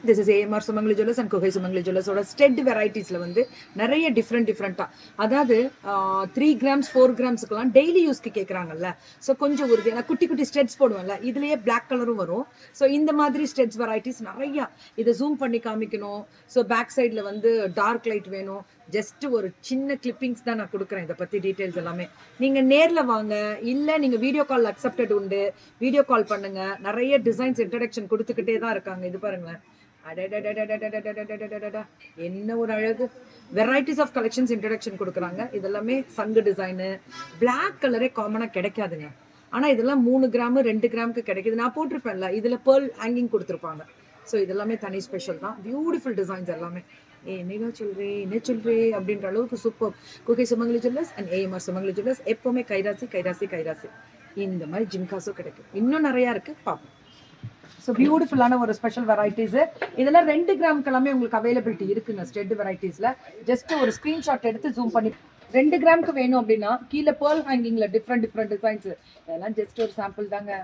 This is AMR Sumangali jewellers and குகை சுமங்கலி ஜுவல்லர்ஸோட stud வெரைட்டிஸில் வந்து நிறைய டிஃப்ரெண்ட்டாக, அதாவது 3 கிராம்ஸ் 4 கிராம்ஸுக்கெல்லாம் டெய்லி யூஸ்க்கு கேட்குறாங்கல்ல. ஸோ கொஞ்சம் உறுதி, நான் குட்டி குட்டி ஸ்டெட்ஸ் போடுவேன்ல, இதுலேயே பிளாக் கலரும் வரும். ஸோ இந்த மாதிரி ஸ்டெட்ஸ் வெரைட்டிஸ் நிறையா. இதை ஜூம் பண்ணி காமிக்கணும். ஸோ பேக் சைடில் வந்து டார்க் லைட் வேணும். ஜஸ்ட் ஒரு சின்ன கிளிப்பிங்ஸ் தான் நான் கொடுக்குறேன். இதை பற்றி டீட்டெயில்ஸ் எல்லாமே நீங்கள் நேரில் வாங்க, இல்லை நீங்கள் வீடியோ கால் அக்செப்டட் உண்டு, வீடியோ கால் பண்ணுங்கள். நிறைய டிசைன்ஸ் இன்ட்ரடக்ஷன் கொடுத்துக்கிட்டே தான் இருக்காங்க. இது பாருங்களேன், என்ன ஒரு அழகு. வெரைட்டிஸ் ஆஃப் கலெக்ஷன்ஸ் இன்ட்ரடக்ஷன் கொடுக்குறாங்க. இதெல்லாமே சங்கு டிசைனு. பிளாக் கலரே காமனாக கிடைக்காதுங்க. ஆனால் இதெல்லாம் 3 கிராமு 2 கிராமுக்கு கிடைக்குது. நான் போட்டிருப்பேன்ல, இதில் பேர்ல் ஹேங்கிங் கொடுத்துருப்பாங்க. ஸோ இதெல்லாமே தனி ஸ்பெஷல் தான். பியூட்டிஃபுல் டிசைன்ஸ் எல்லாமே. என்ன சொல்றே அப்படின்ற அளவுக்கு சூப்பர். குகை சுமங்கலி jewellers and AMR Sumangali jewellers. எப்பவுமே கைராசி. இந்த மாதிரி ஜிம்காஸும் கிடைக்கும். இன்னும் நிறையா இருக்கு, பார்ப்போம். ஸோ பியூட்டிஃபுல்லான ஒரு ஸ்பெஷல் வெரைட்டிஸு. இதெல்லாம் 2 கிராமுக்கு எல்லாமே உங்களுக்கு அவைலபிலிட்டி இருக்குங்க ஸ்டெட் வெரைட்டிஸில். ஜஸ்ட் ஒரு ஸ்க்ரீன்ஷாட் எடுத்து ஜூம் பண்ணி 2 கிராமுக்கு வேணும் அப்படின்னா கீழே பேர்ல் ஹேங்கிங்கில் டிஃப்ரெண்ட் டிசைன்ஸு. இதெல்லாம் ஜஸ்ட் ஒரு சாம்பிள் தாங்க.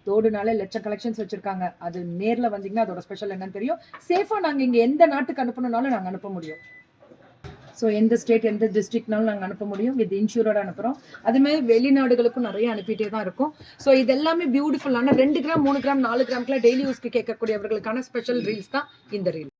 தோடுனாலே லட்சம் கலெக்ஷன்ஸ் வச்சுருக்காங்க. அது நேரில் வந்தீங்கன்னா அதோட ஸ்பெஷல் என்னன்னு தெரியும். சேஃபாக நாங்கள் இங்கே எந்த நாட்டுக்கு அனுப்பணுன்னாலும் நாங்கள் அனுப்ப முடியும். ஸோ எந்த ஸ்டேட் எந்த டிஸ்ட்ரிக்ட்னாலும் நாங்கள் அனுப்ப முடியும். வித் இன்சூரோட அனுப்புகிறோம். அதுமாதிரி வெளிநாடுகளுக்கும் நிறைய அனுப்பிட்டே தான் இருக்கும். ஸோ இது எல்லாமே பியூட்டிஃபுல்லான 2 கிராம் 3 கிராம் 4 கிராம்க்குலாம் டெய்லி யூஸ்க்கு கேட்கக்கூடியவர்களுக்கான ஸ்பெஷல் ரீல்ஸ் தான் இந்த ரீல்.